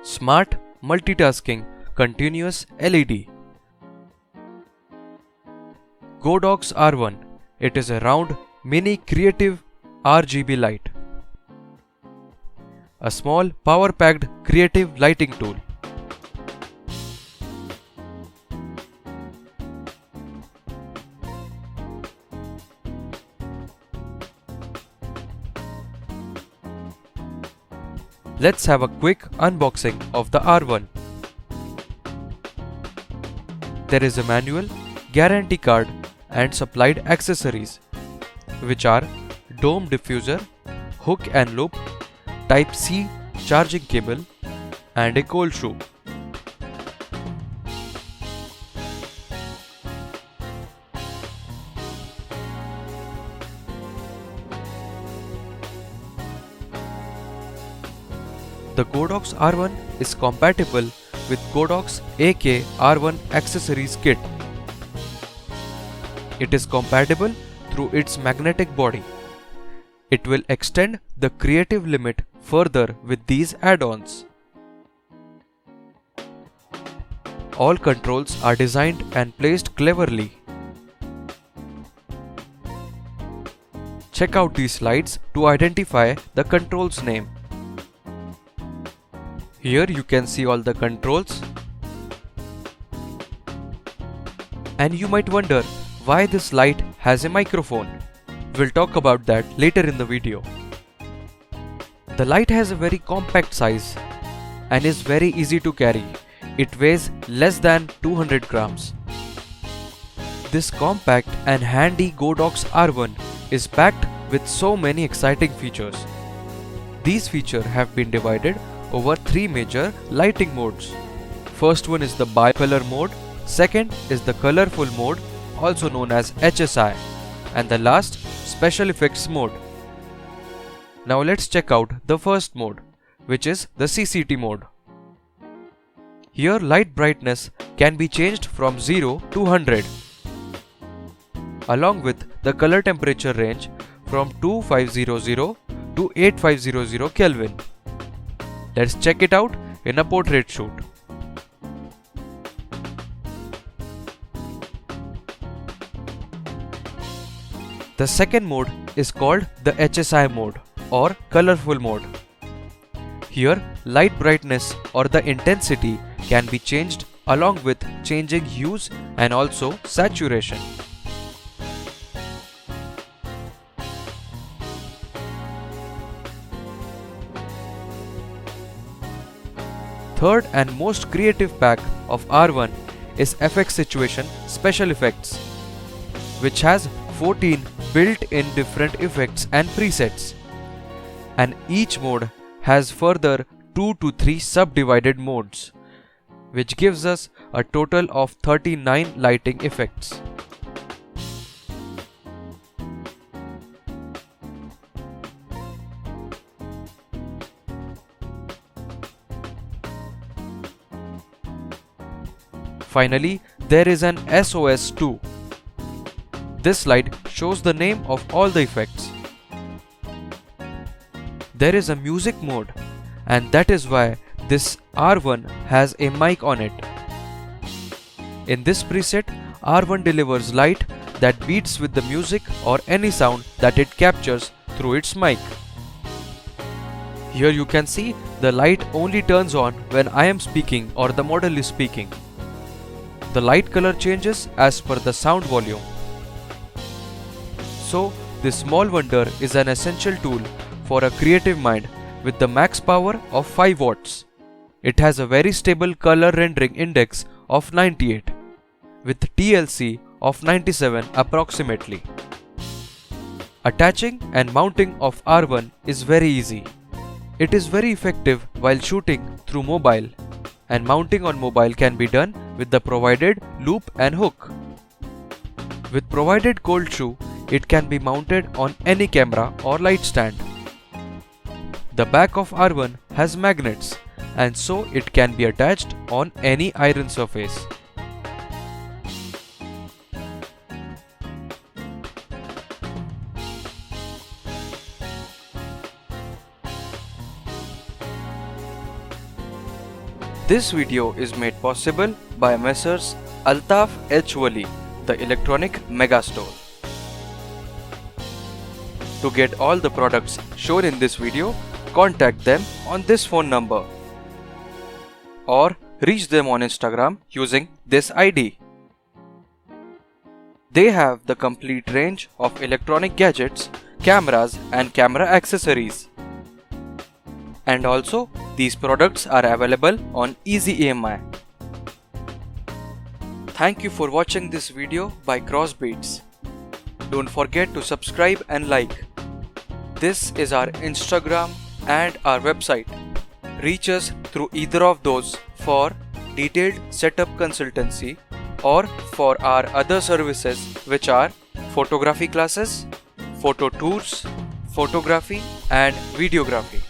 Smart Multitasking Continuous LED. Godox R1. It is a round, mini creative RGB light. A small power-packed creative lighting tool. Let's have a quick unboxing of the R1. There is a manual, guarantee card and supplied accessories, which are dome diffuser, hook and loop, Type-C charging cable and a cold shoe. The Godox R1 is compatible with Godox AK R1 accessories kit. It is compatible through its magnetic body. It will extend the creative limit further with these add-ons. All controls are designed and placed cleverly. Check out these slides to identify the control's name. Here you can see all the controls. And you might wonder why this light has a microphone. We'll talk about that later in the video. The light has a very compact size and is very easy to carry. It weighs less than 200 grams. This compact and handy Godox R1 is packed with so many exciting features. These features have been divided over 3 major lighting modes. First one is the bicolor mode, second is the colorful mode, also known as HSI, and the last, special effects mode. Now let's check out the first mode, which is the CCT mode. Here light brightness can be changed from 0 to 100, along with the color temperature range from 2500 to 8500 Kelvin. Let's check it out in a portrait shoot. The second mode is called the HSI mode or colorful mode. Here light brightness or the intensity can be changed along with changing hues and also saturation. Third and most creative pack of R1 is FX Situation Special Effects, which has 14 built-in different effects and presets, and each mode has further 2 to 3 subdivided modes, which gives us a total of 39 lighting effects. Finally, there is an SOS 2. This slide shows the name of all the effects. There is a music mode, and that is why this R1 has a mic on it. In this preset, R1 delivers light that beats with the music or any sound that it captures through its mic. Here you can see the light only turns on when I am speaking or the model is speaking. The light color changes as per the sound volume. So, this small wonder is an essential tool for a creative mind with the max power of 5 watts. It has a very stable color rendering index of 98 with TLC of 97 approximately. Attaching and mounting of R1 is very easy. It is very effective while shooting through mobile, and mounting on mobile can be done with the provided loop and hook. With provided cold shoe, it can be mounted on any camera or light stand. The back of R1 has magnets, and so it can be attached on any iron surface. This video is made possible by Messrs. Altaf H.Vali, the electronic Megastore. To get all the products shown in this video, contact them on this phone number or reach them on Instagram using this ID. They have the complete range of electronic gadgets, cameras and camera accessories. And also, these products are available on easy EMI. Thank you for watching this video by CrossBeatz. Don't forget to subscribe and like. This is our Instagram and our website. Reach us through either of those for detailed setup consultancy or for our other services, which are photography classes, photo tours, photography and videography.